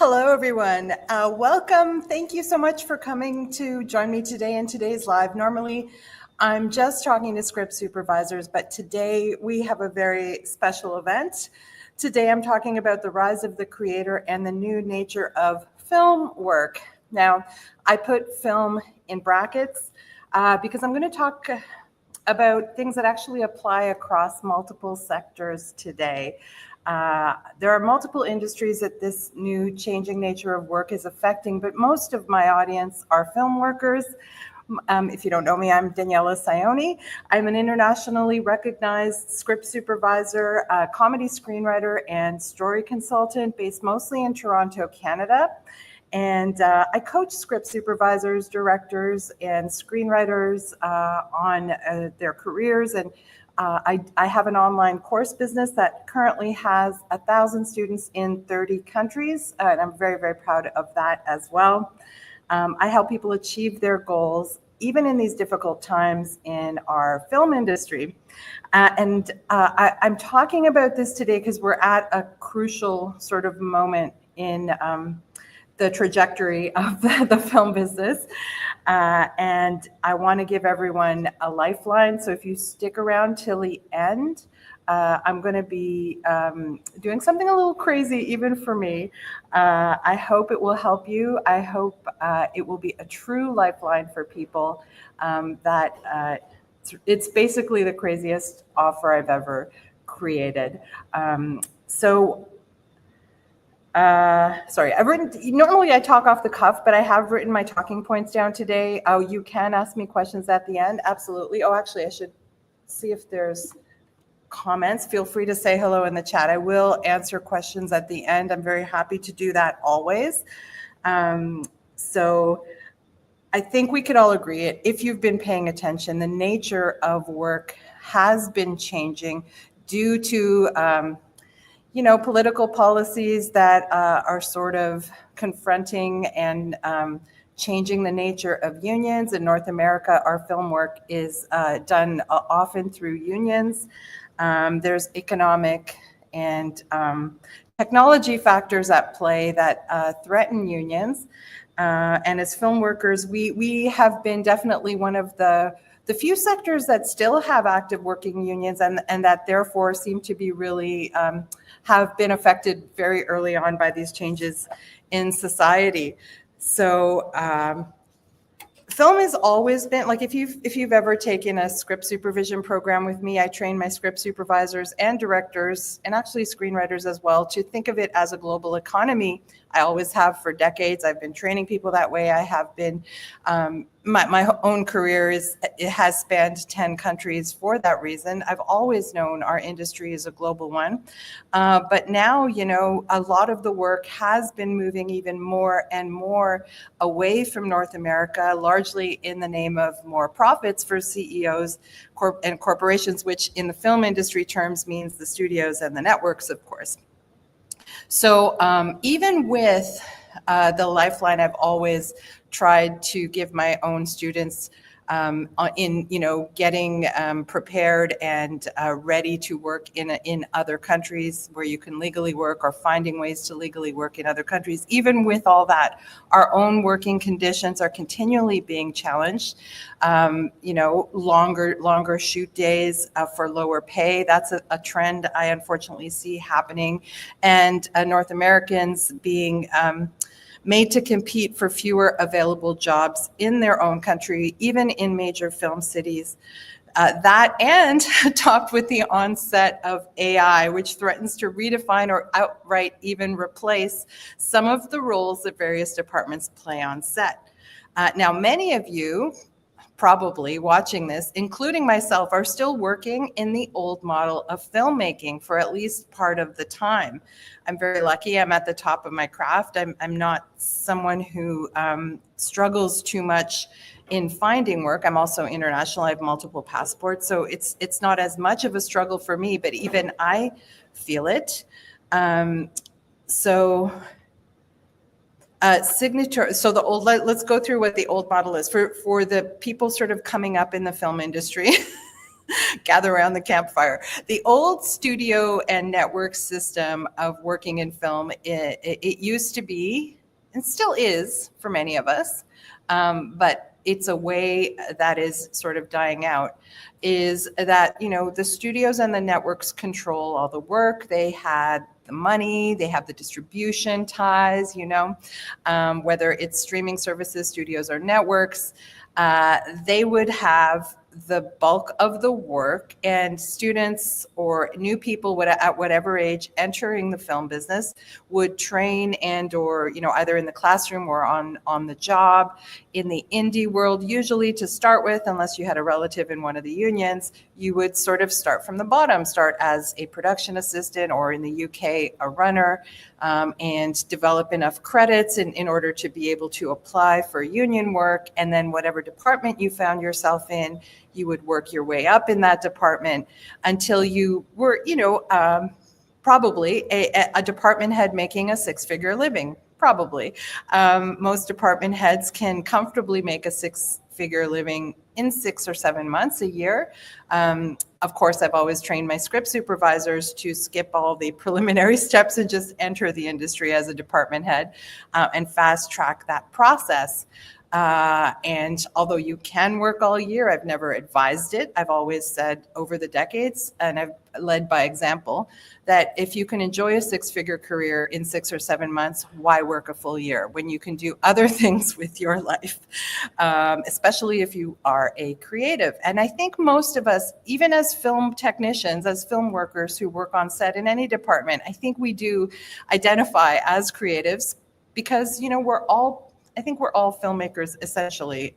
Hello, everyone. Welcome. Thank you so much for coming to join me today in today's live. Normally, I'm just talking to script supervisors, but today we have a very special event. Today, I'm talking about the rise of the creator and the new nature of film work. Now, I put film in brackets because I'm going to talk about things that actually apply across multiple sectors today. There are multiple industries that this new changing nature of work is affecting, but most of my audience are film workers. If you don't know me, I'm Daniela Saioni. I'm an internationally recognized script supervisor, comedy screenwriter, and story consultant based mostly in Toronto, Canada. And I coach script supervisors, directors, and screenwriters on their careers. And I have an online course business that currently has 1,000 students in 30 countries, and I'm very, very proud of that as well. I help people achieve their goals, even in these difficult times in our film industry. I'm talking about this today because we're at a crucial sort of moment in the trajectory of the film business. And I want to give everyone a lifeline. So if you stick around till the end, I'm going to be doing something a little crazy, even for me. I hope it will help you. I hope it will be a true lifeline for people it's basically the craziest offer I've ever created. Sorry, normally I talk off the cuff, but I have written my talking points down today. Oh, you can ask me questions at the end. Absolutely. Oh, actually, I should see if there's comments. Feel free to say hello in the chat. I will answer questions at the end. I'm very happy to do that always. So I think we could all agree, if you've been paying attention, the nature of work has been changing due to political policies that are sort of confronting and changing the nature of unions. In North America, our film work is done often through unions. There's economic and technology factors at play that threaten unions. And as film workers, we have been definitely one of the few sectors that still have active working unions and that therefore seem to be really have been affected very early on by these changes in society. So film has always been, like, if you've ever taken a script supervision program with me, I train my script supervisors and directors and actually screenwriters as well to think of it as a global economy. I always have for decades. I've been training people that way. I have been, my own career has spanned 10 countries for that reason. I've always known our industry is a global one. But now, a lot of the work has been moving even more and more away from North America, largely in the name of more profits for CEOs and corporations, which in the film industry terms means the studios and the networks, of course. So even with the lifeline, I've always tried to give my own students in getting prepared and ready to work in other countries where you can legally work, or finding ways to legally work in other countries. Even with all that, our own working conditions are continually being challenged. Longer shoot days for lower pay. That's a trend I unfortunately see happening, and North Americans being made to compete for fewer available jobs in their own country, even in major film cities. That and topped with the onset of AI, which threatens to redefine or outright even replace some of the roles that various departments play on set. Now, many of you probably watching this, including myself, are still working in the old model of filmmaking for at least part of the time. I'm very lucky. I'm at the top of my craft. I'm not someone who struggles too much in finding work. I'm also international. I have multiple passports, so it's not as much of a struggle for me, but even I feel it. Signature. So let's go through what the old model is for the people sort of coming up in the film industry. gather around the campfire. The old studio and network system of working in film, it used to be, and still is for many of us, but it's a way that is sort of dying out, is that, the studios and the networks control all the work. They had the money, they have the distribution ties, whether it's streaming services, studios, or networks. They would have the bulk of the work, and students or new people would, at whatever age entering the film business, would train and or either in the classroom or on the job. In the indie world, usually to start with, unless you had a relative in one of the unions, you would sort of start from the bottom, start as a production assistant, or in the UK, a runner, and develop enough credits in order to be able to apply for union work. And then whatever department you found yourself in, you would work your way up in that department until you were, probably a department head making a six-figure living. Probably. Most department heads can comfortably make a six-figure living in 6 or 7 months, a year. Of course, I've always trained my script supervisors to skip all the preliminary steps and just enter the industry as a department head, and fast track that process. And although you can work all year, I've never advised it. I've always said over the decades, and I've led by example, that if you can enjoy a six-figure career in 6 or 7 months, why work a full year when you can do other things with your life, especially if you are a creative. And I think most of us, even as film technicians, as film workers who work on set in any department, I think we do identify as creatives because, I think we're all filmmakers, essentially.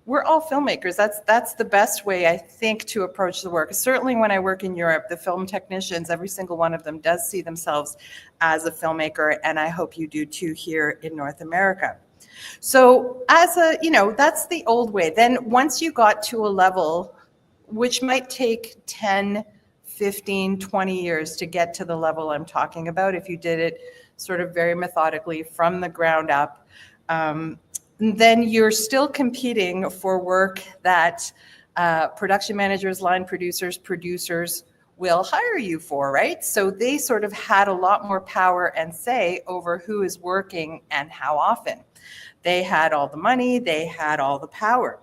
We're all filmmakers. That's the best way, I think, to approach the work. Certainly when I work in Europe, the film technicians, every single one of them does see themselves as a filmmaker, and I hope you do too here in North America. So that's the old way. Then once you got to a level, which might take 10, 15, 20 years to get to the level I'm talking about, if you did it sort of very methodically from the ground up, then you're still competing for work that production managers, line producers will hire you for, right? So they sort of had a lot more power and say over who is working and how often. They had all the money, they had all the power.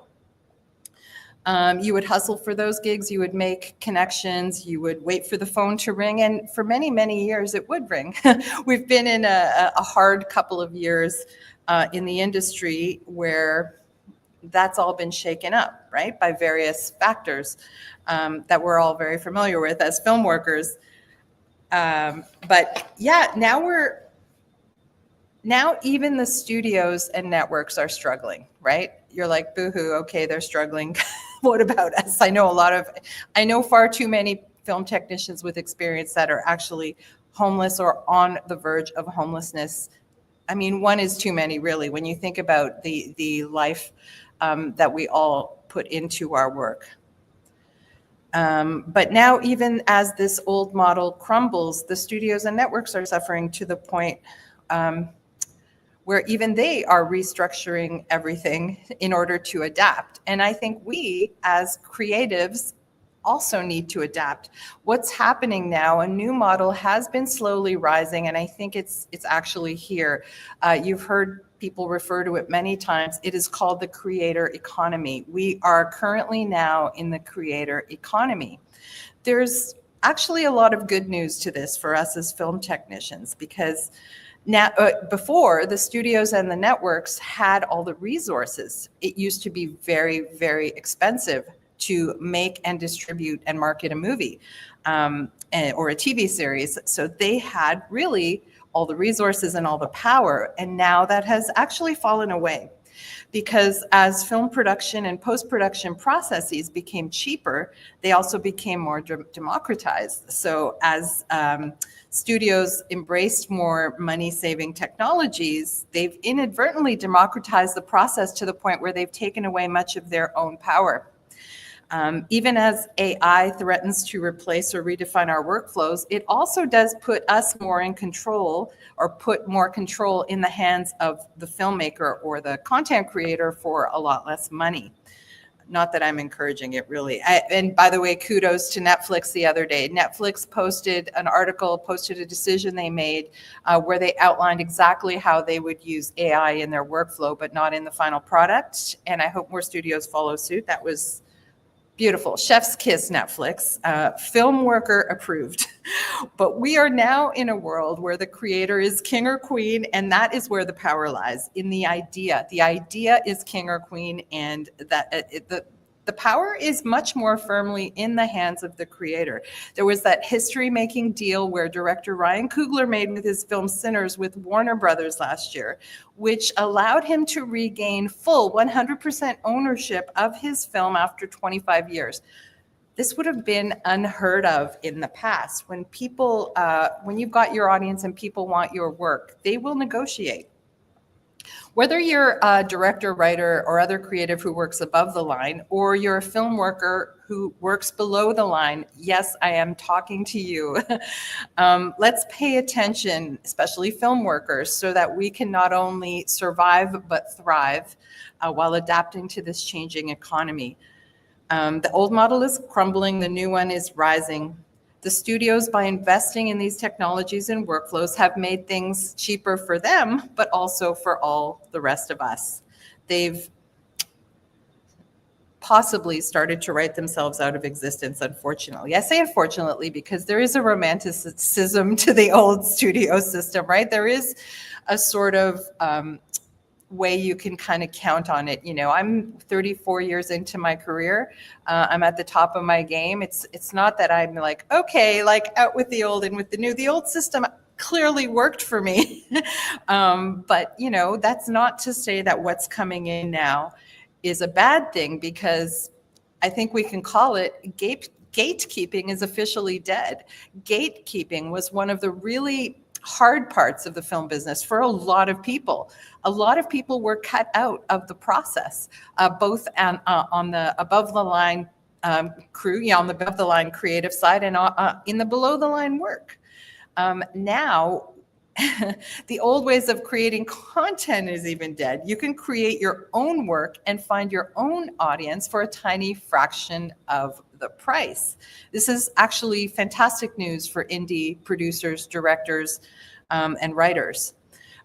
You would hustle for those gigs, you would make connections, you would wait for the phone to ring, and for many, many years it would ring. We've been in a hard couple of years in the industry where that's all been shaken up, right, by various factors that we're all very familiar with as film workers. But yeah, now even the studios and networks are struggling, right? You're like, boohoo, okay, they're struggling. What about us? I know far too many film technicians with experience that are actually homeless or on the verge of homelessness. I mean, one is too many, really, when you think about the life that we all put into our work. But now, even as this old model crumbles, the studios and networks are suffering to the point where even they are restructuring everything in order to adapt. And I think we, as creatives, also need to adapt. What's happening now, a new model has been slowly rising, and I think it's actually here. You've heard people refer to it many times. It is called the creator economy. We are currently now in the creator economy. There's actually a lot of good news to this for us as film technicians, because now, before, the studios and the networks had all the resources. It used to be very, very expensive to make and distribute and market a movie or a TV series. So they had really all the resources and all the power. And now that has actually fallen away, because as film production and post-production processes became cheaper, they also became more democratized. So as studios embraced more money-saving technologies, they've inadvertently democratized the process to the point where they've taken away much of their own power. Even as AI threatens to replace or redefine our workflows, it also does put us more in control, or put more control in the hands of the filmmaker or the content creator for a lot less money. Not that I'm encouraging it, really. And by the way, kudos to Netflix the other day. Netflix posted an article, posted a decision they made where they outlined exactly how they would use AI in their workflow, but not in the final product. And I hope more studios follow suit. That was beautiful. Chef's kiss, Netflix. Film worker approved. But we are now in a world where the creator is king or queen, and that is where the power lies, in the idea. The idea is king or queen, and that the power is much more firmly in the hands of the creator. There was that history-making deal where director Ryan Coogler made with his film Sinners with Warner Brothers last year, which allowed him to regain full 100% ownership of his film after 25 years. This would have been unheard of in the past. When people, when you've got your audience and people want your work, they will negotiate. Whether you're a director, writer, or other creative who works above the line, or you're a film worker who works below the line, yes, I am talking to you. Let's pay attention, especially film workers, so that we can not only survive but thrive while adapting to this changing economy. The old model is crumbling, the new one is rising. The studios, by investing in these technologies and workflows, have made things cheaper for them, but also for all the rest of us. They've possibly started to write themselves out of existence, unfortunately. I say unfortunately because there is a romanticism to the old studio system, right? There is a sort of way you can kind of count on it. You know, I'm 34 years into my career. I'm at the top of my game. It's not that I'm like, okay, like out with the old and with the new. The old system clearly worked for me. But, you know, that's not to say that what's coming in now is a bad thing, because I think we can call it gatekeeping is officially dead. Gatekeeping was one of the really hard parts of the film business for a lot of people. A lot of people were cut out of the process, both on the above the line crew, on the above the line creative side, and in the below the line work. Now, the old ways of creating content is even dead. You can create your own work and find your own audience for a tiny fraction of the price. This is actually fantastic news for indie producers, directors, and writers.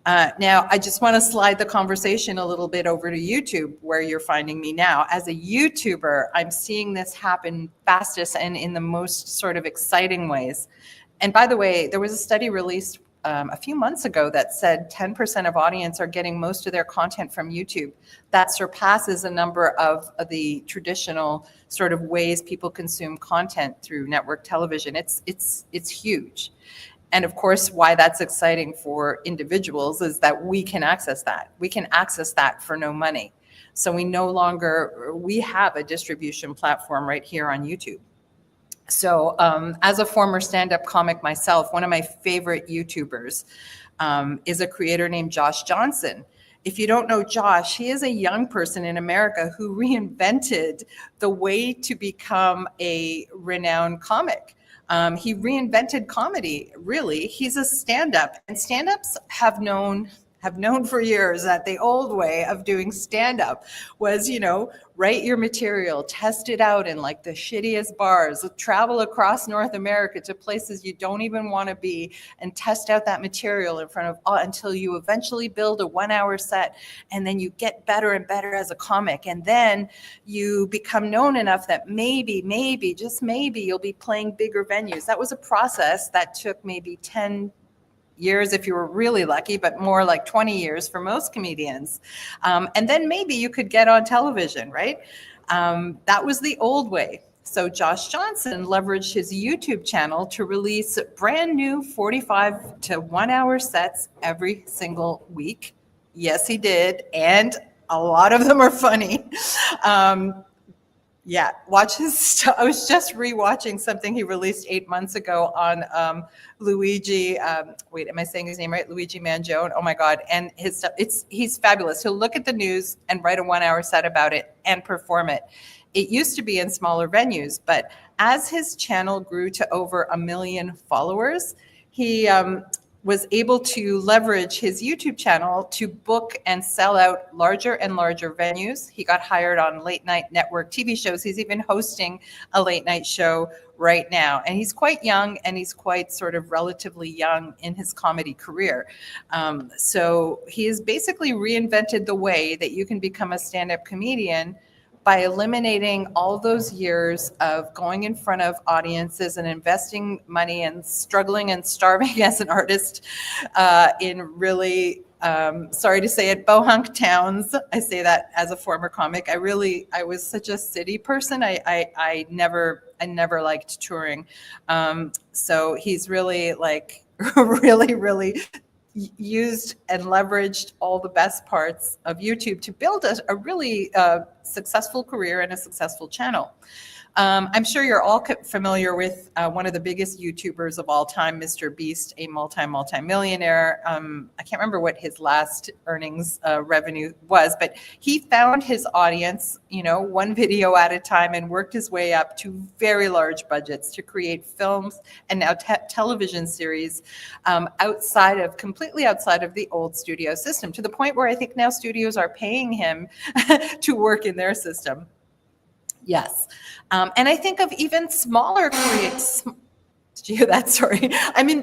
Now, I just want to slide the conversation a little bit over to YouTube, where you're finding me now. As a YouTuber, I'm seeing this happen fastest and in the most sort of exciting ways. And by the way, there was a study released a few months ago that said 10% of audience are getting most of their content from YouTube. That surpasses a number of the traditional sort of ways people consume content through network television. It's huge. And of course, why that's exciting for individuals is that we can access that. We can access that for no money. So we have a distribution platform right here on YouTube. So as a former stand-up comic myself, one of my favorite YouTubers is a creator named Josh Johnson. If you don't know Josh, he is a young person in America who reinvented the way to become a renowned comic. He reinvented comedy, really. He's a stand-up, and stand-ups have known for years that the old way of doing stand-up was, write your material, test it out in like the shittiest bars, travel across North America to places you don't even want to be, and test out that material in front of until you eventually build a 1-hour set, and then you get better and better as a comic, and then you become known enough that maybe, just maybe, you'll be playing bigger venues. That was a process that took maybe 10 years if you were really lucky, but more like 20 years for most comedians. And then maybe you could get on television, right? That was the old way. So Josh Johnson leveraged his YouTube channel to release brand new 45 to 1-hour sets every single week. Yes, he did. And a lot of them are funny. Yeah, watch his stuff. I was just rewatching something he released 8 months ago on Luigi. Wait, am I saying his name right? Luigi Mangione. Oh my God! And his stuff. He's fabulous. He'll look at the news and write a 1-hour set about it and perform it. It used to be in smaller venues, but as his channel grew to over 1 million followers, he was able to leverage his YouTube channel to book and sell out larger and larger venues. He got hired on late night network TV shows. He's even hosting a late night show right now. And he's quite young, and he's quite sort of relatively young in his comedy career. So he has basically reinvented the way that you can become a stand-up comedian by eliminating all those years of going in front of audiences and investing money and struggling and starving as an artist in really, sorry to say it, bohunk towns. I say that as a former comic. I was such a city person. I never liked touring. So he's really like, really used and leveraged all the best parts of YouTube to build a really successful career and a successful channel. I'm sure you're all familiar with one of the biggest YouTubers of all time, Mr. Beast, a multi-millionaire. I can't remember what his last earnings revenue was, but he found his audience, one video at a time, and worked his way up to very large budgets to create films and now television series completely outside of the old studio system, to the point where I think now studios are paying him to work in their system. Yes. And I think of even smaller creators. Did you hear that? Sorry.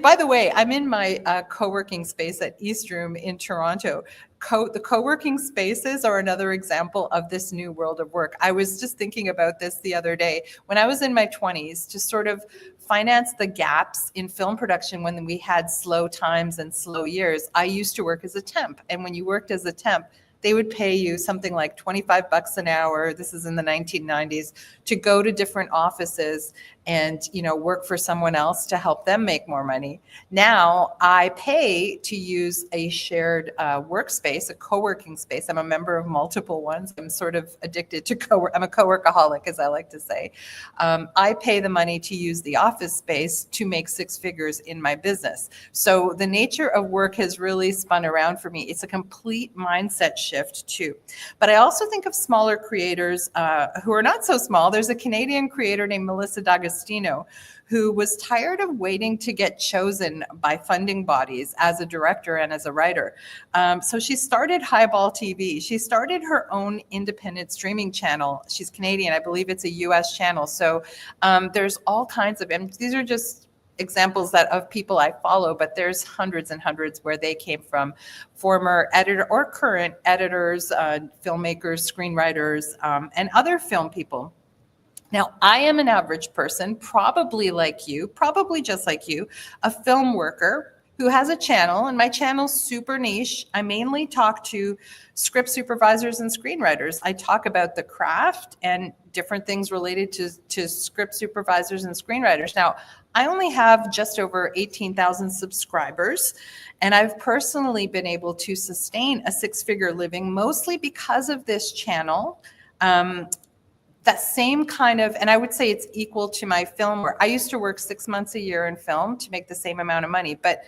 By the way, I'm in my co-working space at East Room in Toronto. The co-working spaces are another example of this new world of work. I was just thinking about this the other day. When I was in my 20s, to sort of finance the gaps in film production when we had slow times and slow years, I used to work as a temp. And when you worked as a temp, they would pay you something like $25 an hour. This is in the 1990s, to go to different offices and, work for someone else to help them make more money. Now I pay to use a shared workspace, a co-working space. I'm a member of multiple ones. I'm sort of addicted to I'm a co-workaholic, as I like to say. I pay the money to use the office space to make six figures in my business. So the nature of work has really spun around for me. It's a complete mindset shift too. But I also think of smaller creators who are not so small. There's a Canadian creator named Melissa D'Agostino who was tired of waiting to get chosen by funding bodies as a director and as a writer. So she started Highball TV. She started her own independent streaming channel. She's Canadian. I believe it's a US channel. So there's all kinds of, and these are just examples of people I follow, but there's hundreds and hundreds where they came from, former editor or current editors, filmmakers, screenwriters, and other film people. Now, I am an average person, probably just like you, a film worker who has a channel, and my channel's super niche. I mainly talk to script supervisors and screenwriters. I talk about the craft and different things related to script supervisors and screenwriters. Now, I only have just over 18,000 subscribers, and I've personally been able to sustain a six-figure living mostly because of this channel. That same kind of, and I would say it's equal to my film work. I used to work 6 months a year in film to make the same amount of money, but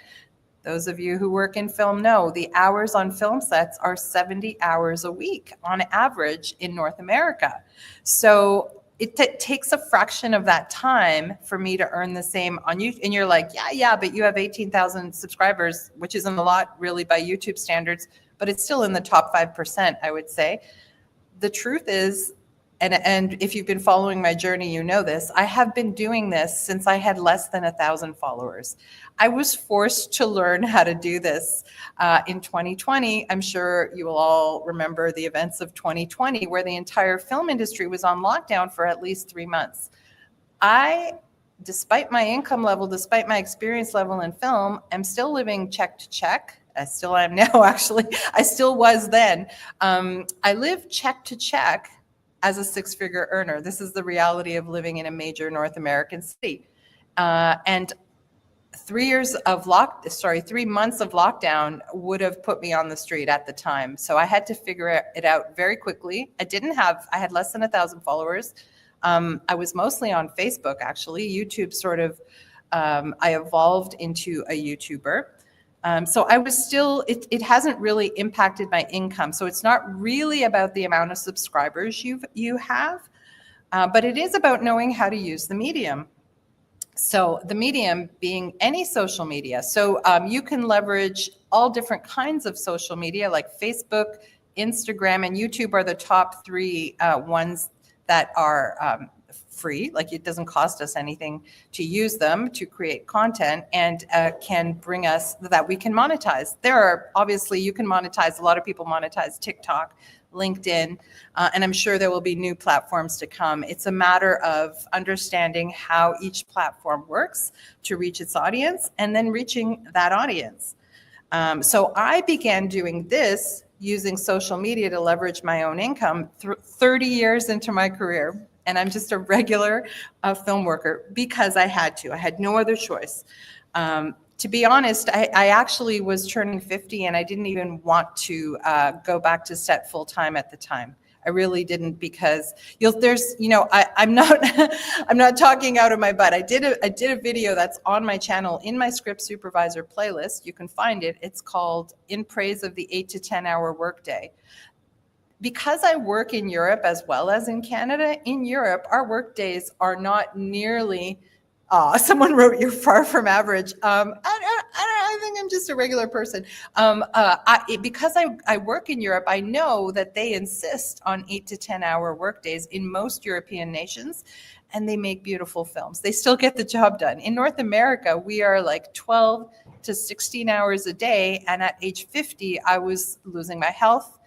those of you who work in film know the hours on film sets are 70 hours a week on average in North America. So it takes a fraction of that time for me to earn the same on YouTube. And you're like, yeah, but you have 18,000 subscribers, which isn't a lot really by YouTube standards, but it's still in the top 5%, I would say. The truth is, and if you've been following my journey, you know this, I have been doing this since I had less than 1,000 followers. I was forced to learn how to do this in 2020. I'm sure you will all remember the events of 2020, where the entire film industry was on lockdown for at least 3 months. Despite my income level, despite my experience level in film, I'm still living check to check. I still am now, actually. I still was then. I live check to check as a six-figure earner. This is the reality of living in a major North American city. And 3 months of lockdown would have put me on the street at the time. So I had to figure it out very quickly. I had less than 1,000 followers. I was mostly on Facebook, actually. YouTube I evolved into a YouTuber. So I was still, it hasn't really impacted my income. So it's not really about the amount of subscribers you have, but it is about knowing how to use the medium. So the medium being any social media. So you can leverage all different kinds of social media like Facebook, Instagram, and YouTube are the top three ones that are free. Like it doesn't cost us anything to use them to create content, and can bring us that we can monetize. There are obviously, you can monetize, a lot of people monetize TikTok, LinkedIn, and I'm sure there will be new platforms to come. It's a matter of understanding how each platform works to reach its audience and then reaching that audience. So I began doing this using social media to leverage my own income 30 years into my career. And I'm just a regular film worker because I had to. I had no other choice. To be honest, I actually was turning 50 and I didn't even want to go back to set full time at the time. I really didn't, because I'm not I'm not talking out of my butt. I did a video that's on my channel in my script supervisor playlist. You can find it. It's called In Praise of the 8 to 10 Hour Workday. Because I work in Europe as well as in Canada, in Europe, our work days are not nearly, someone wrote you're far from average. I think I'm just a regular person. Because I work in Europe, I know that they insist on 8 to 10 hour work days in most European nations, and they make beautiful films. They still get the job done. In North America, we are like 12 to 16 hours a day. And at age 50, I was losing my health,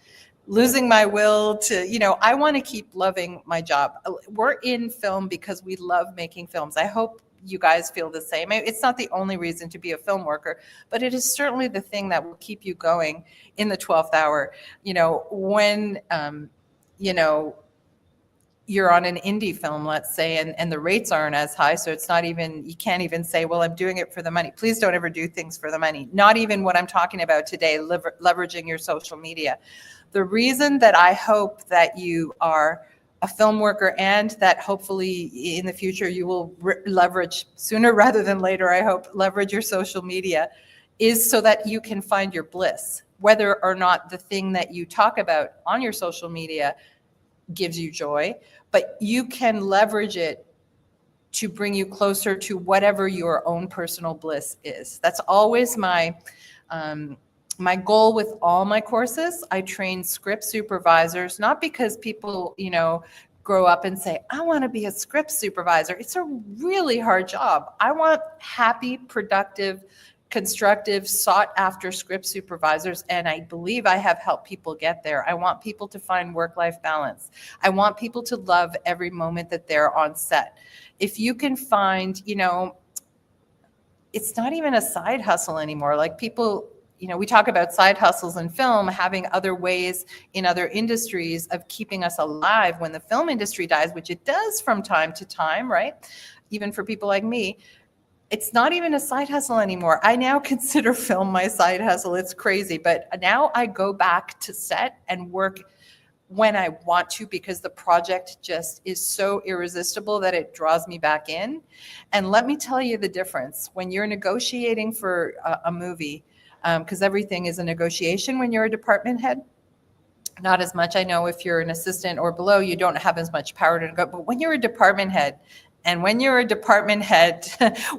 losing my will to, I want to keep loving my job. We're in film because we love making films. I hope you guys feel the same. It's not the only reason to be a film worker, but it is certainly the thing that will keep you going in the 12th hour. When, you're on an indie film, let's say, and the rates aren't as high. So it's not even, you can't even say, well, I'm doing it for the money. Please don't ever do things for the money. Not even what I'm talking about today, leveraging your social media. The reason that I hope that you are a film worker and that hopefully in the future you will leverage sooner rather than later, I hope, leverage your social media, is so that you can find your bliss, whether or not the thing that you talk about on your social media gives you joy, but you can leverage it to bring you closer to whatever your own personal bliss is. That's always my goal with all my courses. I train script supervisors, not because people, grow up and say, I want to be a script supervisor. It's a really hard job. I want happy, productive, constructive, sought after script supervisors. And I believe I have helped people get there. I want people to find work-life balance. I want people to love every moment that they're on set. If you can find, it's not even a side hustle anymore. Like people, we talk about side hustles in film, having other ways in other industries of keeping us alive when the film industry dies, which it does from time to time, right? Even for people like me. It's not even a side hustle anymore. I now consider film my side hustle. It's crazy, but now I go back to set and work when I want to, because the project just is so irresistible that it draws me back in. And let me tell you the difference when you're negotiating for a movie, because everything is a negotiation when you're a department head. Not as much, I know, if you're an assistant or below, you don't have as much power to go, but when you're a department head, and when you're a department head,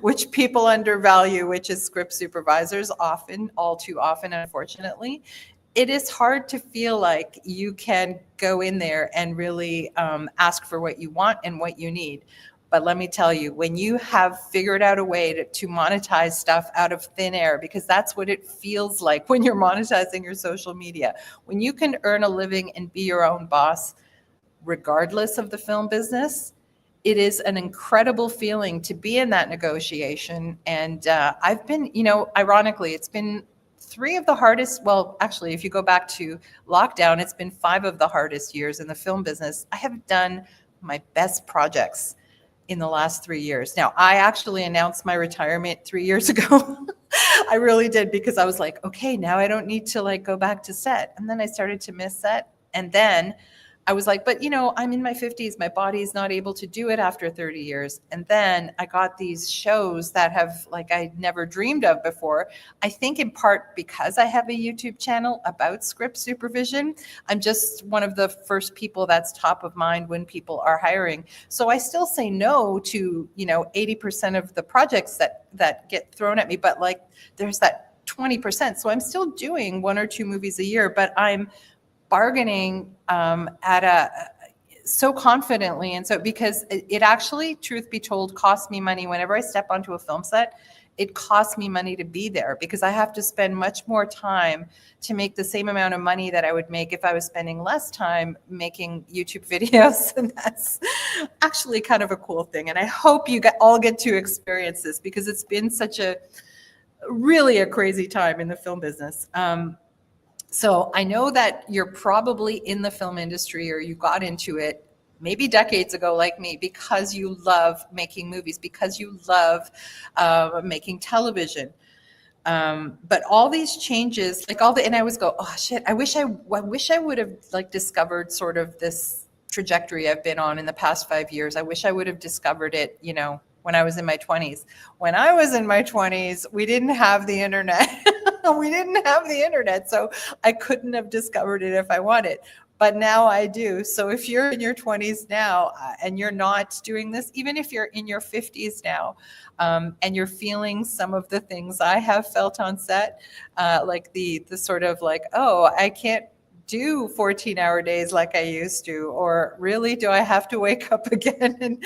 which people undervalue, which is script supervisors often, all too often, unfortunately, it is hard to feel like you can go in there and really ask for what you want and what you need. But let me tell you, when you have figured out a way to monetize stuff out of thin air, because that's what it feels like when you're monetizing your social media, when you can earn a living and be your own boss, regardless of the film business, it is an incredible feeling to be in that negotiation. And I've been, ironically, it's been 3 of the hardest, well, actually, if you go back to lockdown, it's been 5 of the hardest years in the film business. I have done my best projects in the last 3 years. Now, I actually announced my retirement 3 years ago. I really did, because I was like, okay, now I don't need to go back to set. And then I started to miss set. And then I was like, but I'm in my 50s. My body's not able to do it after 30 years. And then I got these shows that have like I never dreamed of before. I think in part because I have a YouTube channel about script supervision. I'm just one of the first people that's top of mind when people are hiring. So I still say no to, 80% of the projects that get thrown at me, but like there's that 20%. So I'm still doing 1 or 2 movies a year, but I'm bargaining at a so confidently, and so because it actually, truth be told, costs me money whenever I step onto a film set. It costs me money to be there because I have to spend much more time to make the same amount of money that I would make if I was spending less time making YouTube videos. And that's actually kind of a cool thing. And I hope you all get to experience this because it's been such a really a crazy time in the film business. So I know that you're probably in the film industry or you got into it maybe decades ago like me because you love making movies, because you love making television. But all these changes, like and I always go, oh shit, I wish I would have like discovered sort of this trajectory I've been on in the past 5 years. I wish I would have discovered it, when I was in my 20s. When I was in my 20s, we didn't have the internet. We didn't have the internet, so I couldn't have discovered it if I wanted. But now I do. So if you're in your 20s now and you're not doing this, even if you're in your 50s now, and you're feeling some of the things I have felt on set, like the sort of like, oh, I can't do 14-hour days like I used to, or really do I have to wake up again and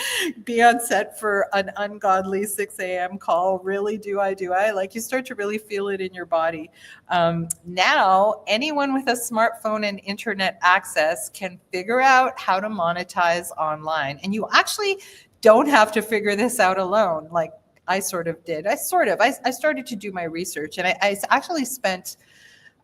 be on set for an ungodly 6 a.m. call? Really, do I? Like you start to really feel it in your body. Now, anyone with a smartphone and internet access can figure out how to monetize online. And you actually don't have to figure this out alone. Like I sort of did. I started to do my research, and I actually spent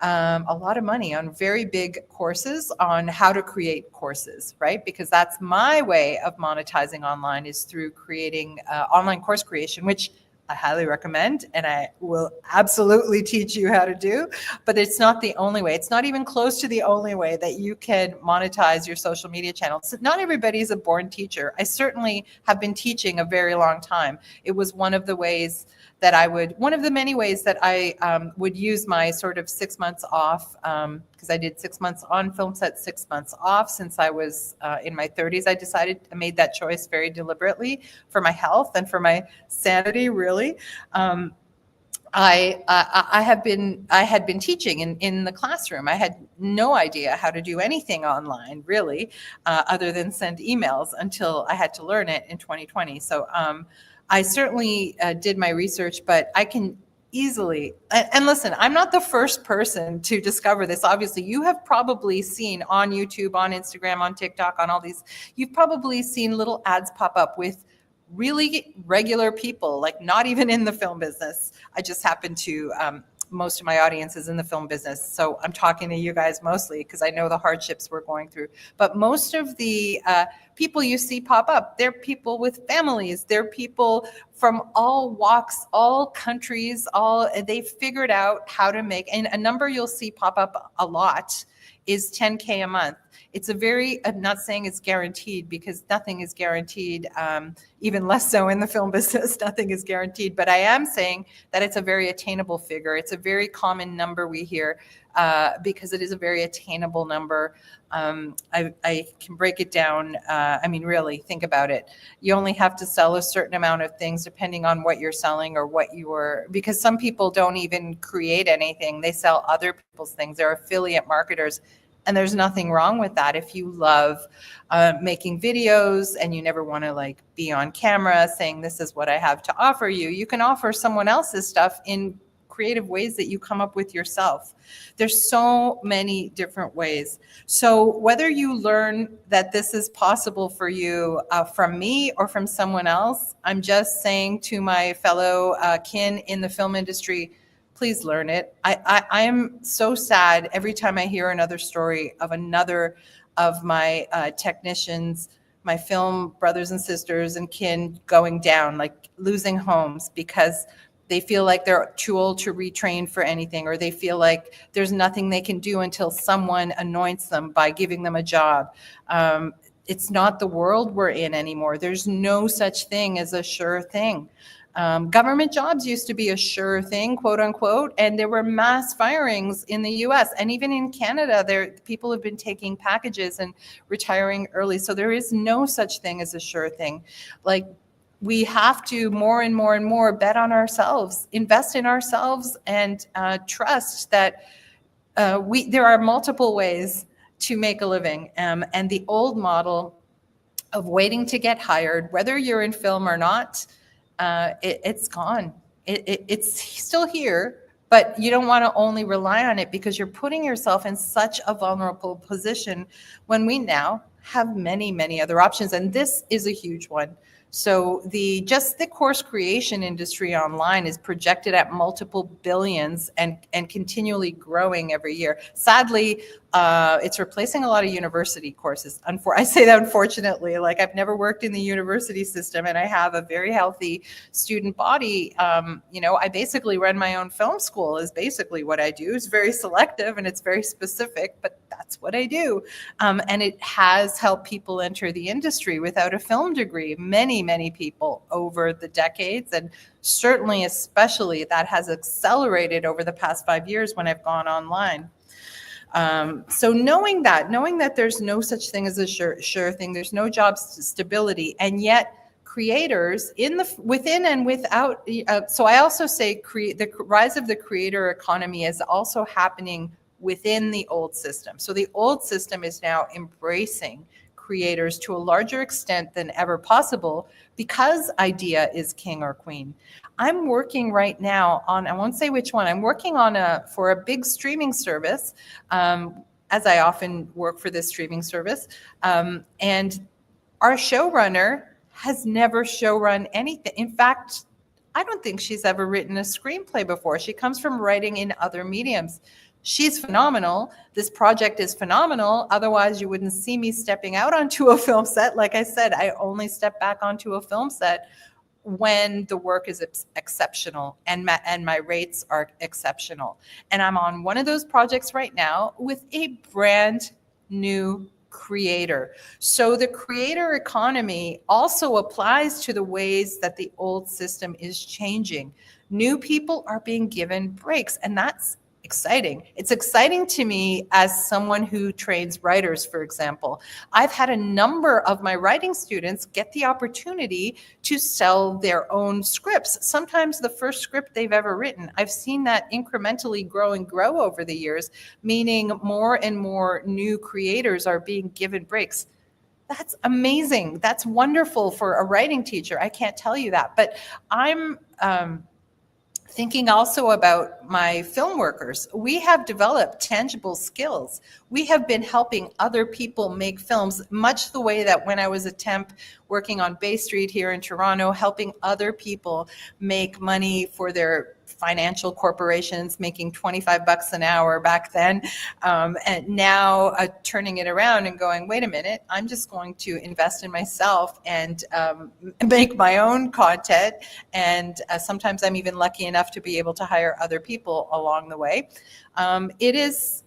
a lot of money on very big courses on how to create courses, right? Because that's my way of monetizing online is through creating online course creation, which I highly recommend and I will absolutely teach you how to do, but it's not the only way. It's not even close to the only way that you can monetize your social media channels. So not everybody is a born teacher. I certainly have been teaching a very long time. It was one of the many ways that I would use my sort of 6 months off, because I did 6 months on film set, 6 months off since I was in my 30s. I made that choice very deliberately for my health and for my sanity, really. I had been teaching in the classroom. I had no idea how to do anything online, really, other than send emails until I had to learn it in 2020. So I certainly did my research, but I can easily, and listen, I'm not the first person to discover this. Obviously, you have probably seen on YouTube, on Instagram, on TikTok, on all these, you've probably seen little ads pop up with really regular people, like not even in the film business. I just happen to, most of my audience is in the film business. So I'm talking to you guys mostly because I know the hardships we're going through. But most of the people you see pop up, they're people with families. They're people from all walks, all countries, they've figured out how to make, and a number you'll see pop up a lot is 10K a month. It's I'm not saying it's guaranteed because nothing is guaranteed, even less so in the film business, nothing is guaranteed. But I am saying that it's a very attainable figure. It's a very common number we hear because it is a very attainable number. I can break it down. Really, think about it. You only have to sell a certain amount of things depending on what you're selling or because some people don't even create anything. They sell other people's things. They're affiliate marketers. And there's nothing wrong with that. If you love making videos and you never want to be on camera saying this is what I have to offer you, you can offer someone else's stuff in creative ways that you come up with yourself. There's so many different ways. So whether you learn that this is possible for you from me or from someone else, I'm just saying to my fellow kin in the film industry, please learn it. I am so sad every time I hear another story of another of my technicians, my film brothers and sisters and kin going down, like losing homes because They feel like they're too old to retrain for anything, or they feel like there's nothing they can do until someone anoints them by giving them a job. It's not the world we're in anymore. There's no such thing as a sure thing. Government jobs used to be a sure thing, quote unquote, and there were mass firings in the US. And even in Canada, people have been taking packages and retiring early. So there is no such thing as a sure thing. Like, we have to more and more and more bet on ourselves, invest in ourselves, and trust that there are multiple ways to make a living. And the old model of waiting to get hired, whether you're in film or not, it's gone. It's still here, but you don't want to only rely on it, because you're putting yourself in such a vulnerable position when we now have many, many other options. And this is a huge one. So just the course creation industry online is projected at multiple billions and continually growing every year. Sadly, it's replacing a lot of university courses. I say that unfortunately. Like, I've never worked in the university system, and I have a very healthy student body. I basically run my own film school, is basically what I do. It's very selective and it's very specific, but that's what I do. And it has helped people enter the industry without a film degree. Many people over the decades, and certainly especially that has accelerated over the past 5 years when I've gone online. So knowing that there's no such thing as a sure thing, there's no job stability, and yet creators within and without. So I also say the rise of the creator economy is also happening within the old system. So the old system is now embracing creators to a larger extent than ever possible, because idea is king or queen. I'm working right now on, I won't say which one, I'm working on for a big streaming service, as I often work for this streaming service. And our showrunner has never showrun anything. In fact, I don't think she's ever written a screenplay before. She comes from writing in other mediums. She's phenomenal. This project is phenomenal. Otherwise, you wouldn't see me stepping out onto a film set. Like I said, I only step back onto a film set when the work is exceptional and my rates are exceptional. And I'm on one of those projects right now with a brand new creator. So the creator economy also applies to the ways that the old system is changing. New people are being given breaks, and that's exciting. It's exciting to me as someone who trains writers, for example. I've had a number of my writing students get the opportunity to sell their own scripts, sometimes the first script they've ever written. I've seen that incrementally grow over the years, meaning more and more new creators are being given breaks. That's amazing. That's wonderful for a writing teacher. I can't tell you that. But I'm thinking also about my film workers. We have developed tangible skills. We have been helping other people make films, much the way that when I was a temp working on Bay Street here in Toronto, helping other people make money for their financial corporations, making $25 an hour back then, and now turning it around and going, wait a minute, I'm just going to invest in myself and make my own content. And sometimes I'm even lucky enough to be able to hire other people along the way. It's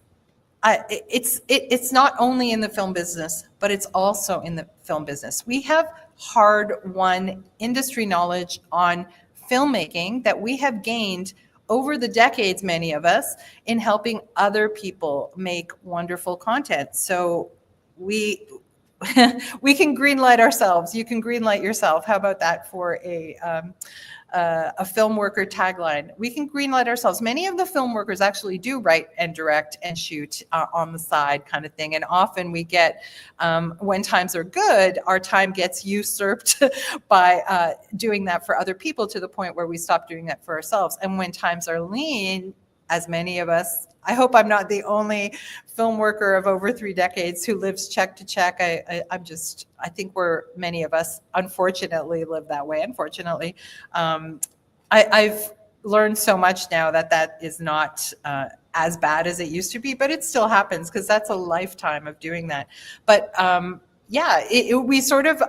not only in the film business, but it's also in the film business. We have hard-won industry knowledge on filmmaking that we have gained over the decades, many of us, in helping other people make wonderful content. So we can greenlight ourselves. You can greenlight yourself. How about that for a film worker tagline? We can greenlight ourselves. Many of the film workers actually do write and direct and shoot on the side, kind of thing. And often we get, when times are good, our time gets usurped by doing that for other people, to the point where we stop doing that for ourselves. And when times are lean, as many of us, I hope I'm not the only film worker of over 3 decades who lives check to check. I think many of us unfortunately live that way. Unfortunately, I've learned so much now that is not as bad as it used to be, but it still happens, because that's a lifetime of doing that. But we sort of,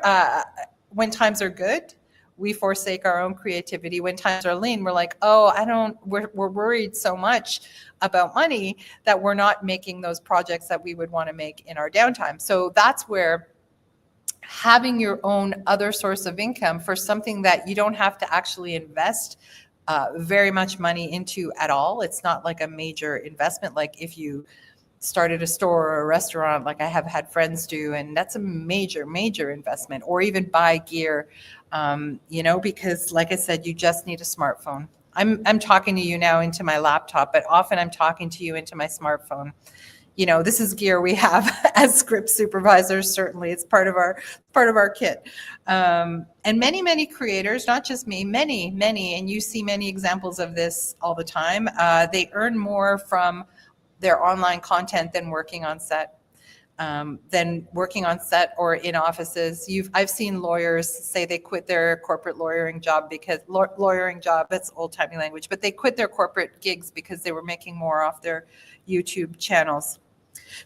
when times are good, we forsake our own creativity. When times are lean, we're like, oh, we're worried so much about money that we're not making those projects that we would want to make in our downtime. So that's where having your own other source of income for something that you don't have to actually invest very much money into at all. It's not like a major investment, like if you started a store or a restaurant, like I have had friends do, and that's a major investment, or even buy gear, because like I said, you just need a smartphone. I'm talking to you now into my laptop, but often I'm talking to you into my smartphone. This is gear we have as script supervisors. Certainly, it's part of our kit. And many creators, not just me, many, and you see many examples of this all the time. They earn more from their online content than working on set. Or in offices. I've seen lawyers say they quit their corporate lawyering job that's old-timey language, but they quit their corporate gigs because they were making more off their YouTube channels.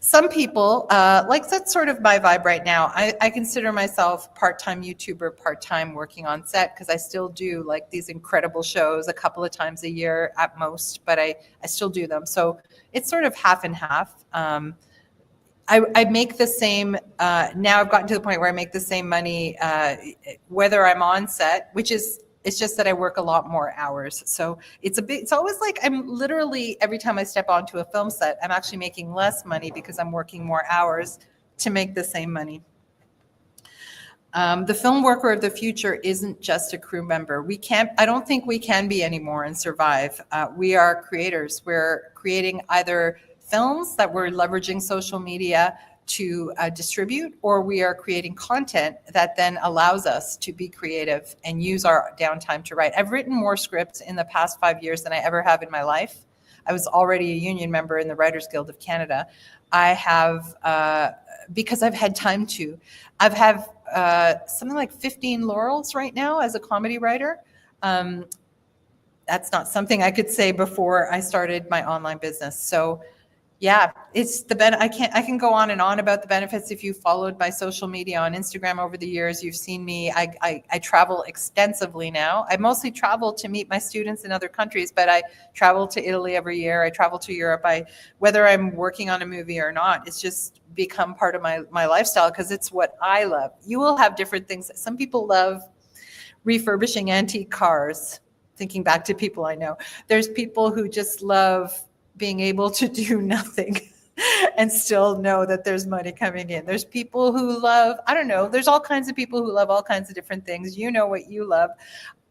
Some people, that's sort of my vibe right now. I consider myself part-time YouTuber, part-time working on set, because I still do like these incredible shows a couple of times a year at most, but I still do them. So it's sort of half and half. I make the same, now I've gotten to the point where I make the same money whether I'm on set, it's just that I work a lot more hours. So it's always like I'm literally, every time I step onto a film set, I'm actually making less money because I'm working more hours to make the same money. The film worker of the future isn't just a crew member. I don't think we can be anymore and survive. We are creators. We're creating either films that we're leveraging social media to distribute, or we are creating content that then allows us to be creative and use our downtime to write. I've written more scripts in the past 5 years than I ever have in my life. I was already a union member in the Writers Guild of Canada. I have, because I've had time to. I've had something like 15 laurels right now as a comedy writer. That's not something I could say before I started my online business. So yeah, it's I can go on and on about the benefits. If you followed my social media on Instagram over the years, you've seen me. I travel extensively now. I mostly travel to meet my students in other countries, but I travel to Italy every year. I travel to Europe. Whether I'm working on a movie or not, it's just become part of my lifestyle because it's what I love. You will have different things. Some people love refurbishing antique cars. Thinking back to people I know, there's people who just love being able to do nothing and still know that there's money coming in. There's people who love, I don't know, there's all kinds of people who love all kinds of different things. You know what you love.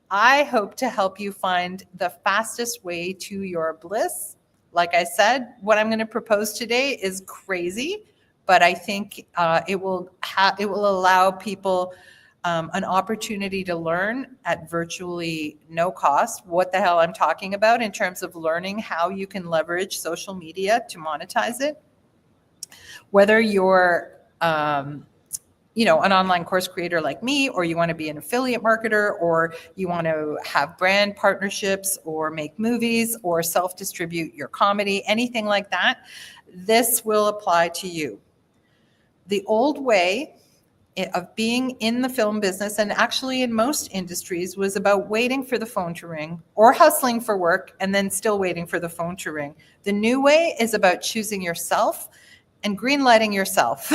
I hope to help you find the fastest way to your bliss. Like I said, what I'm going to propose today is crazy, but I think it will allow people an opportunity to learn at virtually no cost what the hell I'm talking about in terms of learning how you can leverage social media to monetize it. Whether you're, an online course creator like me, or you want to be an affiliate marketer, or you want to have brand partnerships, or make movies, or self-distribute your comedy, anything like that, this will apply to you. The old way of being in the film business, and actually in most industries, was about waiting for the phone to ring or hustling for work and then still waiting for the phone to ring. The new way is about choosing yourself and greenlighting yourself.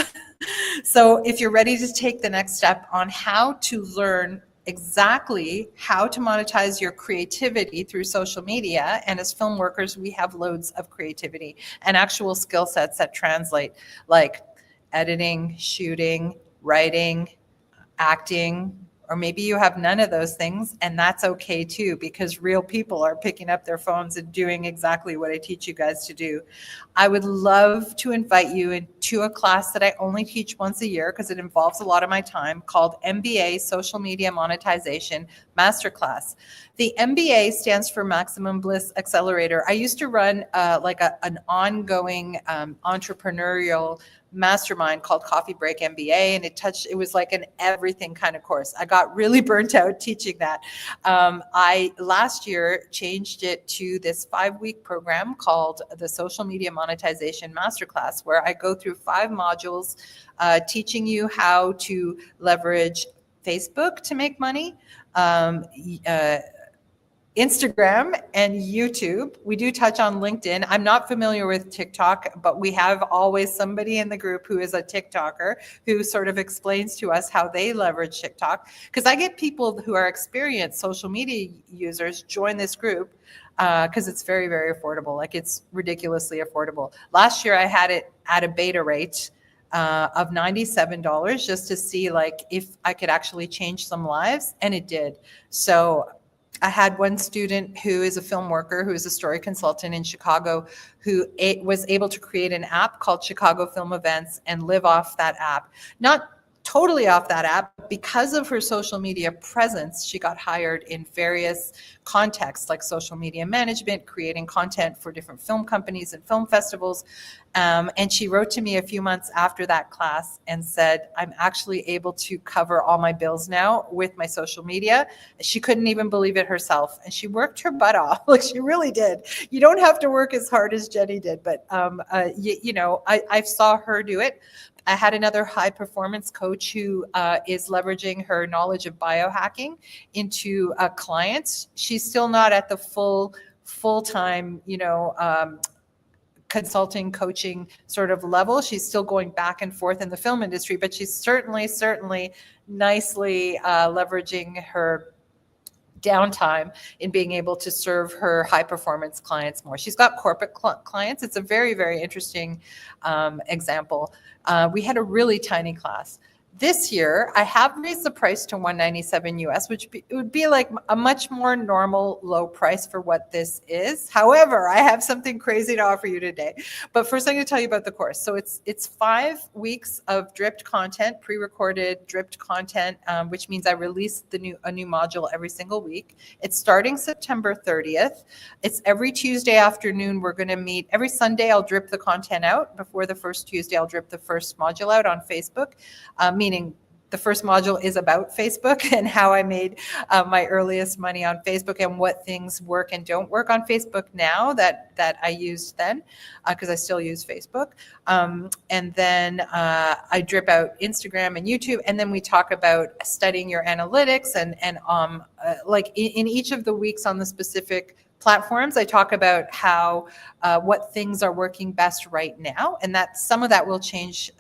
So if you're ready to take the next step on how to learn exactly how to monetize your creativity through social media, and as film workers, we have loads of creativity and actual skill sets that translate, like editing, shooting, writing, acting, or maybe you have none of those things, and that's okay too, because real people are picking up their phones and doing exactly what I teach you guys to do. I would love to invite you into a class that I only teach once a year because it involves a lot of my time, called MBA Social Media Monetization Masterclass. The MBA stands for Maximum Bliss Accelerator. I used to run an ongoing entrepreneurial mastermind called Coffee Break MBA, and it was like an everything kind of course. I got really burnt out teaching that. I last year changed it to this 5-week program called the Social Media Monetization Masterclass, where I go through 5 modules teaching you how to leverage Facebook to make money, Instagram and YouTube. We do touch on LinkedIn. I'm not familiar with TikTok, but we have always somebody in the group who is a TikToker who sort of explains to us how they leverage TikTok. Because I get people who are experienced social media users join this group because it's very, very affordable. Like, it's ridiculously affordable. Last year I had it at a beta rate of $97 just to see like if I could actually change some lives, and it did. So I had one student who is a film worker, who is a story consultant in Chicago, who was able to create an app called Chicago Film Events and live off that app. Not totally off that app, but because of her social media presence, she got hired in various contexts like social media management, creating content for different film companies and film festivals. And she wrote to me a few months after that class and said, I'm actually able to cover all my bills now with my social media. She couldn't even believe it herself. And she worked her butt off. Like, she really did. You don't have to work as hard as Jenny did, but I saw her do it. I had another high performance coach who is leveraging her knowledge of biohacking into clients. She's still not at the full-time, consulting, coaching sort of level. She's still going back and forth in the film industry, but she's certainly nicely leveraging her downtime in being able to serve her high performance clients more. She's got corporate clients. It's a very, very interesting example. We had a really tiny class. This year, I have raised the price to $197 US, which would be like a much more normal low price for what this is. However, I have something crazy to offer you today. But first, I'm going to tell you about the course. So it's 5 weeks of dripped content, pre-recorded dripped content, which means I release a new module every single week. It's starting September 30th. It's every Tuesday afternoon. We're going to meet every Sunday. I'll drip the content out. Before the first Tuesday, I'll drip the first module out on Facebook. Meaning the first module is about Facebook and how I made my earliest money on Facebook and what things work and don't work on Facebook now that I used then, because I still use Facebook. And then I drip out Instagram and YouTube, and then we talk about studying your analytics and like in each of the weeks on the specific platforms, I talk about how what things are working best right now, and that some of that will change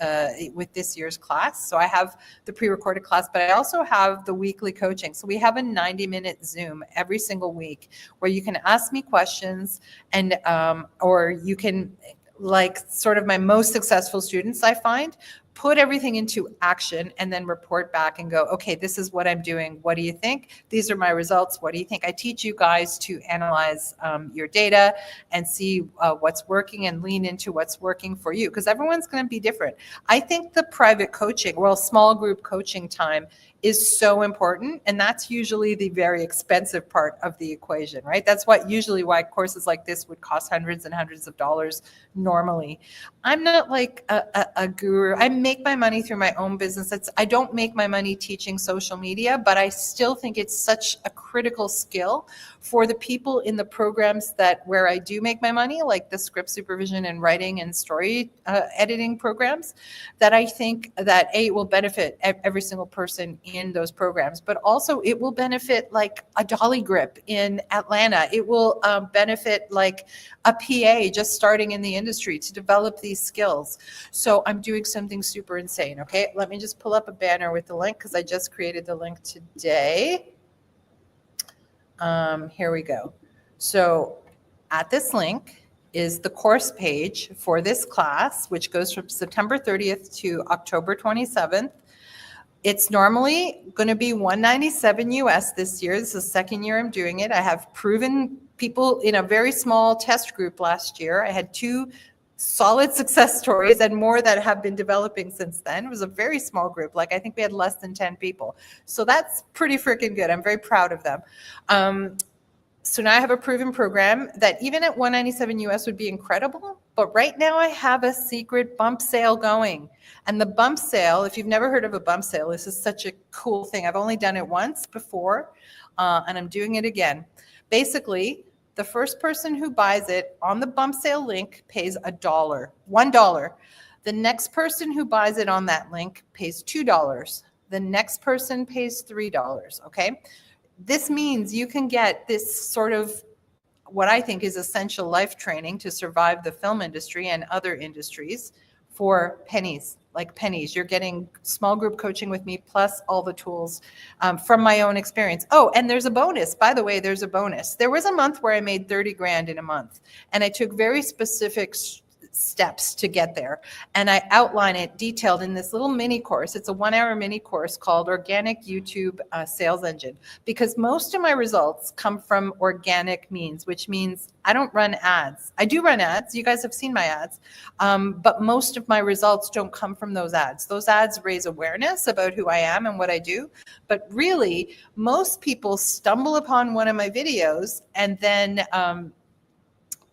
with this year's class. So I have the pre-recorded class, but I also have the weekly coaching. So we have a 90-minute Zoom every single week where you can ask me questions, and or you can, like sort of my most successful students I find, put everything into action and then report back and go, okay, this is what I'm doing. What do you think? These are my results. What do you think? I teach you guys to analyze your data and see what's working and lean into what's working for you, because everyone's going to be different. I think the private coaching, small group coaching time is so important. And that's usually the very expensive part of the equation, right? That's usually why courses like this would cost hundreds and hundreds of dollars normally. I'm not like a guru. I make my money through my own business. I don't make my money teaching social media, but I still think it's such a critical skill for the people in the programs where I do make my money, like the script supervision and writing and story editing programs, that I think that it will benefit every single person in those programs, but also it will benefit like a dolly grip in Atlanta. It will benefit like a PA just starting in the industry to develop these skills. So I'm doing something super insane. Okay, let me just pull up a banner with the link because I just created the link today. Here we go. So at this link is the course page for this class, which goes from September 30th to October 27th. It's normally going to be $197 US this year. This is the second year I'm doing it. I have proven people in a very small test group last year. I had 2 solid success stories and more that have been developing since then. It was a very small group. Like, I think we had less than 10 people. So that's pretty freaking good. I'm very proud of them. So now I have a proven program that even at $197 US would be incredible. But right now I have a secret bump sale going. And the bump sale, if you've never heard of a bump sale, this is such a cool thing. I've only done it once before, and I'm doing it again. Basically, the first person who buys it on the bump sale link pays $1. The next person who buys it on that link pays $2. The next person pays $3, okay? This means you can get this sort of what I think is essential life training to survive the film industry and other industries for pennies, like pennies. You're getting small group coaching with me plus all the tools from my own experience. Oh, and there's a bonus. By the way, there's a bonus. There was a month where I made 30 grand in a month, and I took very specific steps to get there. And I outline it detailed in this little mini course. It's a 1-hour mini course called Organic YouTube Sales Engine, because most of my results come from organic means, which means I don't run ads. I do run ads. You guys have seen my ads. But most of my results don't come from those ads. Those ads raise awareness about who I am and what I do. But really, most people stumble upon one of my videos and then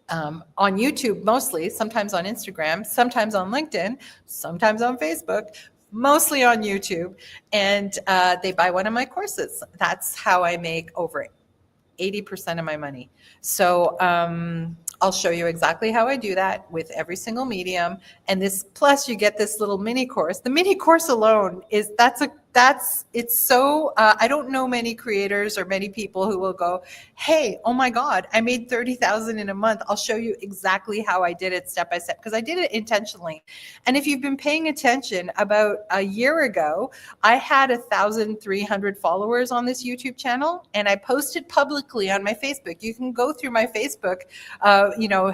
on YouTube mostly, sometimes on Instagram, sometimes on LinkedIn, sometimes on Facebook, mostly on YouTube, and they buy one of my courses. That's how I make over 80% of my money. So I'll show you exactly how I do that with every single medium. And this, plus you get this little mini course. The mini course alone is, it's so, I don't know many creators or many people who will go, hey, oh my God, I made 30,000 in a month. I'll show you exactly how I did it step by step, because I did it intentionally. And if you've been paying attention, about a year ago, I had 1,300 followers on this YouTube channel, and I posted publicly on my Facebook. You can go through my Facebook,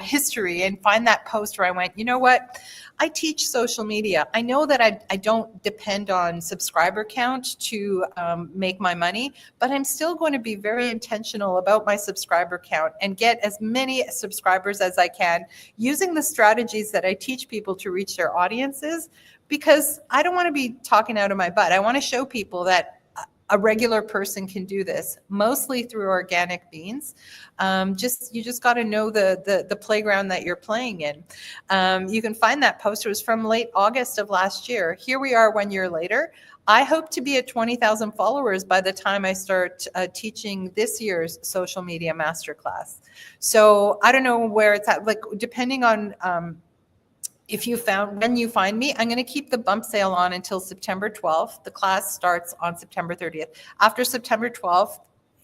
history and find that post where I went, you know what? I teach social media. I know that I don't depend on subscriber count to make my money, but I'm still going to be very intentional about my subscriber count and get as many subscribers as I can using the strategies that I teach people to reach their audiences, because I don't want to be talking out of my butt. I want to show people that a regular person can do this, mostly through organic means. You just got to know the playground that you're playing in. You can find that post. It was from late August of last year. Here we are 1 year later. I hope to be at 20,000 followers by the time I start teaching this year's social media masterclass. So I don't know where it's at, like depending on when you find me. I'm going to keep the bump sale on until September 12th. The class starts on September 30th. After September 12th,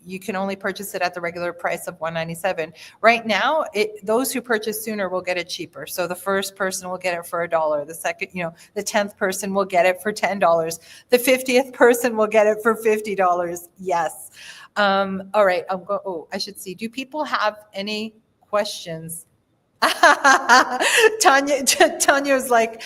you can only purchase it at the regular price of $197. Right now, those who purchase sooner will get it cheaper. So the first person will get it for $1. The second, the 10th person will get it for $10. The 50th person will get it for $50. Yes. All right. I should see. Do people have any questions? Tanya's like,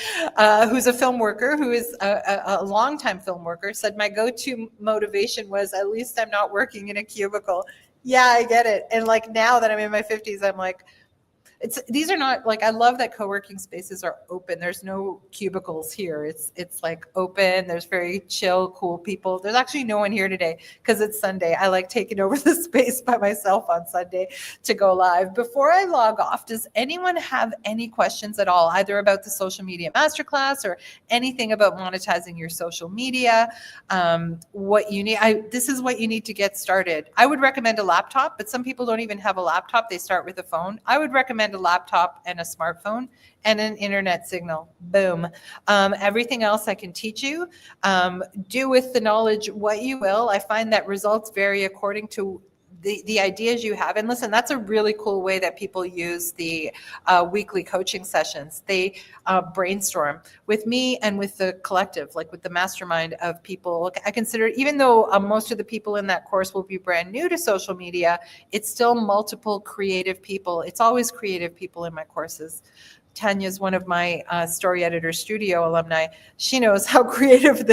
who's a film worker, who is a longtime film worker, said my go-to motivation was, at least I'm not working in a cubicle. Yeah, I get it. And like now that I'm in my 50s, I'm like, these are not like, I love that co-working spaces are open. There's no cubicles here. It's like open. There's very chill, cool people. There's actually no one here today because it's Sunday. I like taking over the space by myself on Sunday to go live. Before I log off, does anyone have any questions at all, either about the social media masterclass or anything about monetizing your social media? What you need, this is what you need to get started. I would recommend a laptop, but some people don't even have a laptop. They start with a phone. I would recommend a laptop and a smartphone and an internet signal. Boom. Everything else I can teach you. Do with the knowledge what you will. I find that results vary according to the ideas you have. And listen, that's a really cool way that people use the weekly coaching sessions. They brainstorm with me and with the collective, like with the mastermind of people. I consider, even though most of the people in that course will be brand new to social media, it's still multiple creative people. It's always creative people in my courses. Tanya's one of my Story Editor Studio alumni. She knows how creative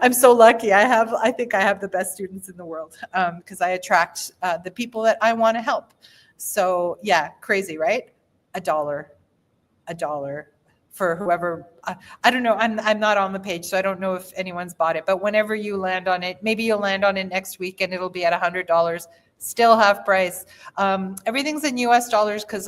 I'm so lucky. I think I have the best students in the world because I attract the people that I want to help. So yeah, crazy, right? $1 for whoever. I don't know. I'm not on the page, so I don't know if anyone's bought it. But whenever you land on it, maybe you'll land on it next week and it'll be at $100. Still half price. Everything's in US dollars because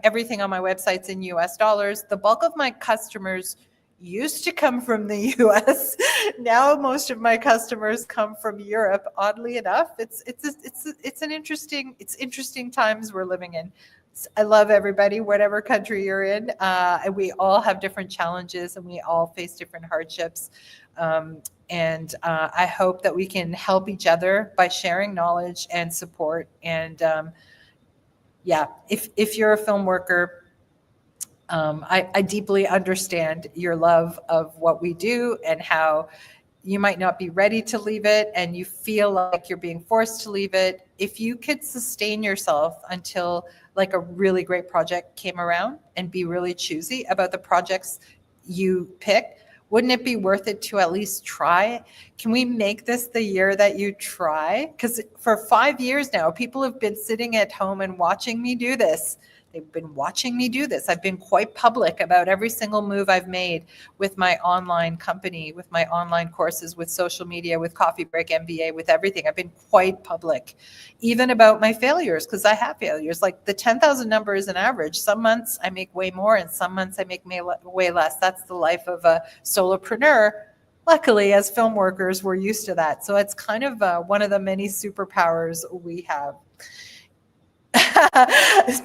everything on my website's in US dollars. The bulk of my customers used to come from the US. Now most of my customers come from Europe. Oddly enough, it's interesting times we're living in. I love everybody, whatever country you're in. And we all have different challenges and we all face different hardships. And I hope that we can help each other by sharing knowledge and support. And yeah, if you're a film worker, I deeply understand your love of what we do and how you might not be ready to leave it and you feel like you're being forced to leave it. If you could sustain yourself until like a really great project came around and be really choosy about the projects you pick, wouldn't it be worth it to at least try? Can we make this the year that you try? Because for 5 years now, people have been sitting at home and watching me do this. They've been watching me do this. I've been quite public about every single move I've made with my online company, with my online courses, with social media, with Coffee Break MBA, with everything. I've been quite public, even about my failures, because I have failures. Like the 10,000 number is an average. Some months I make way more and some months I make way less. That's the life of a solopreneur. Luckily, as film workers, we're used to that. So it's kind of one of the many superpowers we have.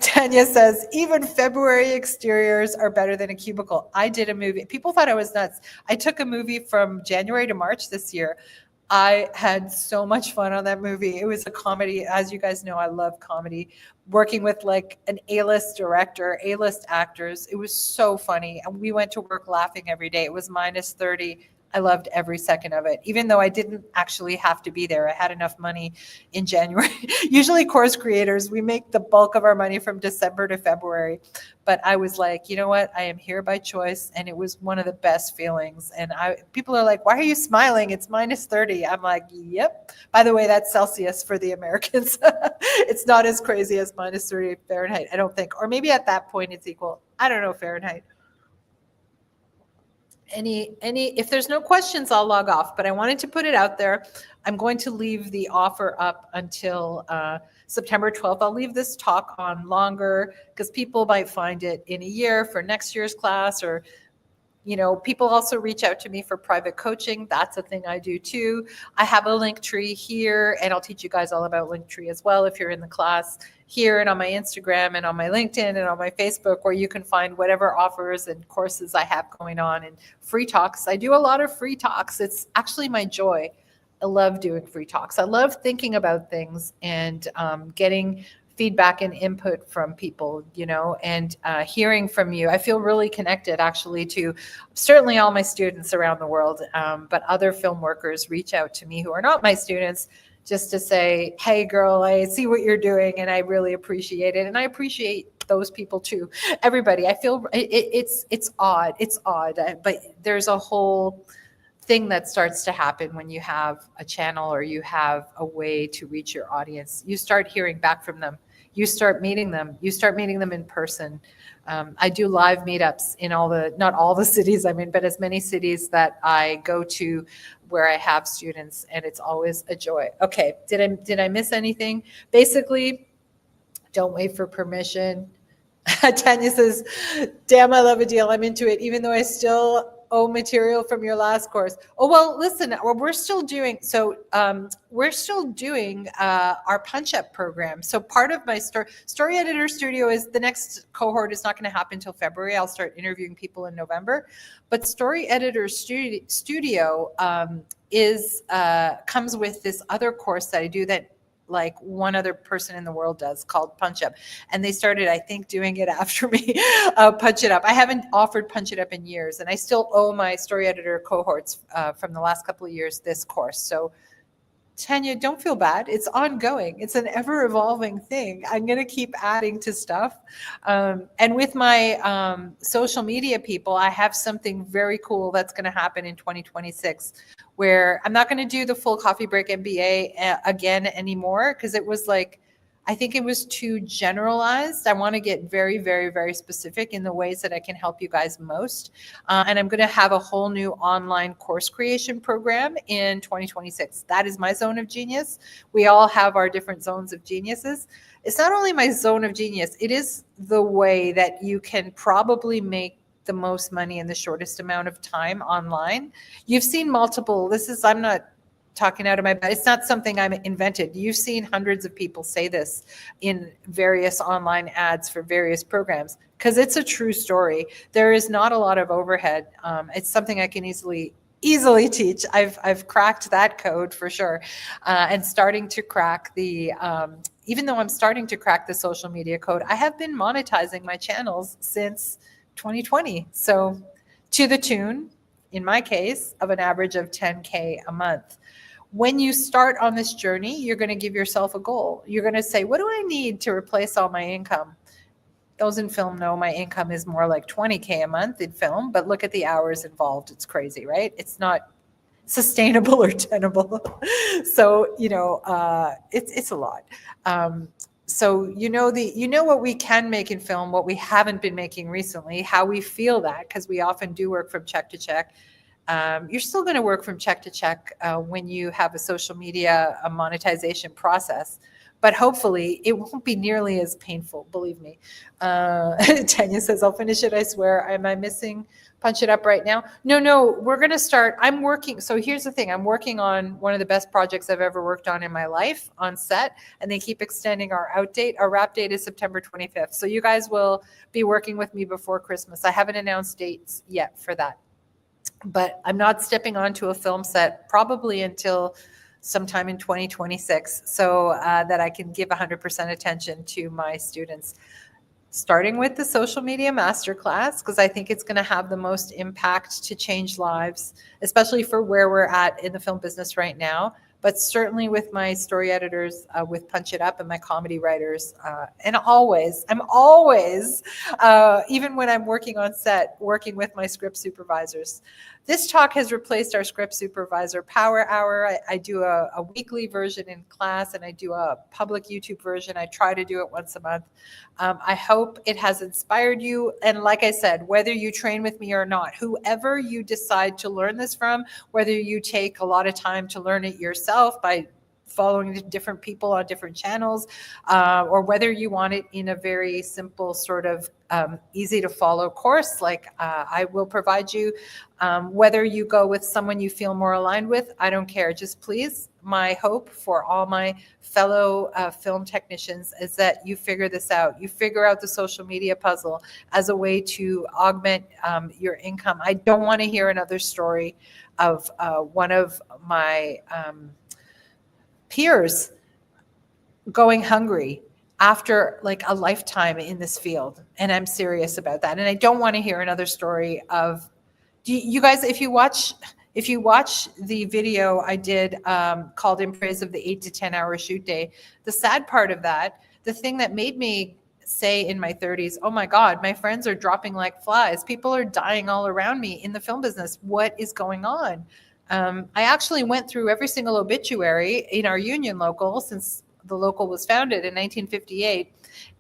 Tanya says, even February exteriors are better than a cubicle. I did a movie. People thought I was nuts. I took a movie from January to March this year. I had so much fun on that movie. It was a comedy. As you guys know, I love comedy. Working with like an A-list director, A-list actors. It was so funny. And we went to work laughing every day. It was minus 30. I loved every second of it, even though I didn't actually have to be there. I had enough money in January. Usually course creators, we make the bulk of our money from December to February. But I was like, you know what? I am here by choice. And it was one of the best feelings. And people are like, why are you smiling? It's minus 30. I'm like, yep. By the way, that's Celsius for the Americans. It's not as crazy as minus 30 Fahrenheit, I don't think. Or maybe at that point it's equal. I don't know Fahrenheit. If there's no questions, I'll log off, but I wanted to put it out there. I'm going to leave the offer up until September 12th. I'll leave this talk on longer because people might find it in a year for next year's class, or people also reach out to me for private coaching. That's a thing I do too. I have a Linktree here, and I'll teach you guys all about Linktree as well if you're in the class here, and on my Instagram and on my LinkedIn and on my Facebook, where you can find whatever offers and courses I have going on, and free talks. I do a lot of free talks. It's actually my joy. I love doing free talks. I love thinking about things and getting feedback and input from people, and hearing from you. I feel really connected actually to certainly all my students around the world, but other film workers reach out to me who are not my students just to say, hey girl, I see what you're doing and I really appreciate it. And I appreciate those people too. Everybody, I feel it's odd, but there's a whole thing that starts to happen when you have a channel or you have a way to reach your audience. You start hearing back from them. You start meeting them. You start meeting them in person. I do live meetups in not all the cities I'm in, but as many cities that I go to where I have students, and it's always a joy. Okay, did I miss anything? Basically, don't wait for permission. Tanya says, damn, I love a deal. I'm into it, even though I still owe material from your last course. Oh, well, listen, we're still doing our punch-up program. So part of my story editor studio is the next cohort is not going to happen until February. I'll start interviewing people in November. But story editor studio comes with this other course that I do that like one other person in the world does, called Punch Up. And they started, I think, doing it after me, Punch It Up. I haven't offered Punch It Up in years, and I still owe my story editor cohorts from the last couple of years this course. So Tanya, don't feel bad. It's ongoing. It's an ever-evolving thing. I'm going to keep adding to stuff. And with my social media people, I have something very cool that's going to happen in 2026, where I'm not going to do the full Coffee Break MBA again anymore, because it was like, I think it was too generalized. I want to get very, very, very specific in the ways that I can help you guys most. And I'm going to have a whole new online course creation program in 2026. That is my zone of genius. We all have our different zones of geniuses. It's not only my zone of genius, it is the way that you can probably make the most money in the shortest amount of time online. You've seen multiple, I'm not talking out of my butt. It's not something I invented. You've seen hundreds of people say this in various online ads for various programs, because it's a true story. There is not a lot of overhead. It's something I can easily teach. I've cracked that code for sure, and starting to crack the. Even though I'm starting to crack the social media code, I have been monetizing my channels since 2020. So, to the tune, in my case, of an average of 10K a month. When you start on this journey, you're going to give yourself a goal. You're going to say, what do I need to replace all my income? Those in film know my income is more like 20K a month in film, but look at the hours involved. It's crazy, right? It's not sustainable or tenable. So, it's a lot. So you know what we can make in film, what we haven't been making recently, how we feel that, because we often do work from check to check. You're still going to work from check to check when you have a social media monetization process, but hopefully it won't be nearly as painful, believe me. Tanya says, I'll finish it, I swear. Am I missing Punch It Up right now? No, we're going to start. I'm working. So here's the thing. I'm working on one of the best projects I've ever worked on in my life on set, and they keep extending our out date. Our wrap date is September 25th. So you guys will be working with me before Christmas. I haven't announced dates yet for that, but I'm not stepping onto a film set probably until sometime in 2026, so that I can give 100% attention to my students. Starting with the social media masterclass, because I think it's going to have the most impact to change lives, especially for where we're at in the film business right now. But certainly with my story editors, with Punch It Up, and my comedy writers, and I'm always, even when I'm working on set, working with my script supervisors. This talk has replaced our script supervisor power hour. I do a weekly version in class, and I do a public YouTube version. I try to do it once a month. I hope it has inspired you. And like I said, whether you train with me or not, whoever you decide to learn this from, whether you take a lot of time to learn it yourself by following different people on different channels, or whether you want it in a very simple sort of easy to follow course like I will provide you, whether you go with someone you feel more aligned with, I don't care. Just please, my hope for all my fellow film technicians is that you figure this out. You figure out the social media puzzle as a way to augment your income. I don't want to hear another story of one of my peers going hungry after like a lifetime in this field. And I'm serious about that. And I don't want to hear another story of, you guys, if you watch the video I did called In Praise of the 8 to 10 hour shoot day, the sad part of that, the thing that made me say in my 30s, oh my God, my friends are dropping like flies. People are dying all around me in the film business. What is going on? I actually went through every single obituary in our union local since the local was founded in 1958,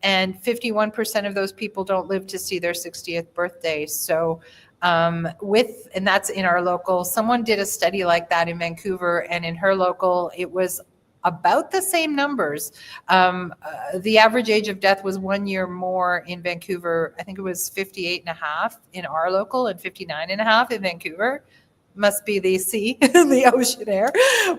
and 51% of those people don't live to see their 60th birthday. So and that's in our local. Someone did a study like that in Vancouver, and in her local, it was about the same numbers. The average age of death was 1 year more in Vancouver. I think it was 58 and a half in our local and 59 and a half in Vancouver. Must be the sea, the ocean air.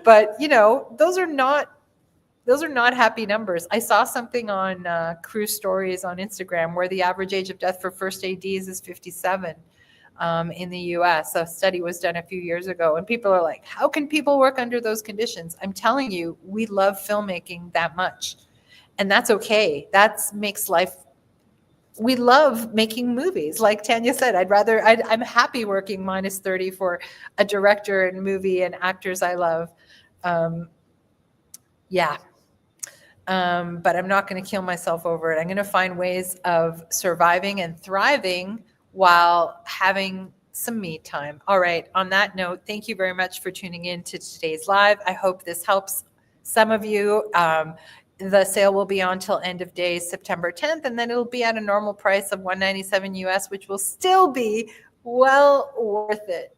But, those are not happy numbers. I saw something on Crew Stories on Instagram where the average age of death for first ADs is 57 in the US. A study was done a few years ago, and people are like, how can people work under those conditions? I'm telling you, we love filmmaking that much, and that's okay. That makes life. We love making movies. Like Tanya said, I'm happy working minus 30 for a director and movie and actors I love. Yeah. But I'm not going to kill myself over it. I'm going to find ways of surviving and thriving while having some me time. All right. On that note, thank you very much for tuning in to today's live. I hope this helps some of you. The sale will be on till end of day, September 10th, and then it'll be at a normal price of $197 US, which will still be well worth it.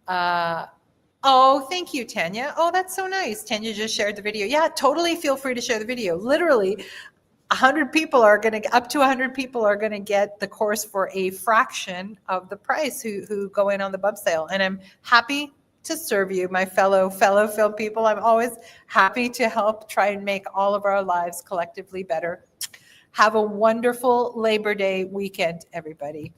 Oh, thank you, Tanya. Oh, that's so nice. Tanya just shared the video. Yeah, totally feel free to share the video. Literally, up to 100 people are going to get the course for a fraction of the price who go in on the bub sale. And I'm happy to serve you, my fellow film people. I'm always happy to help try and make all of our lives collectively better. Have a wonderful Labor Day weekend, everybody.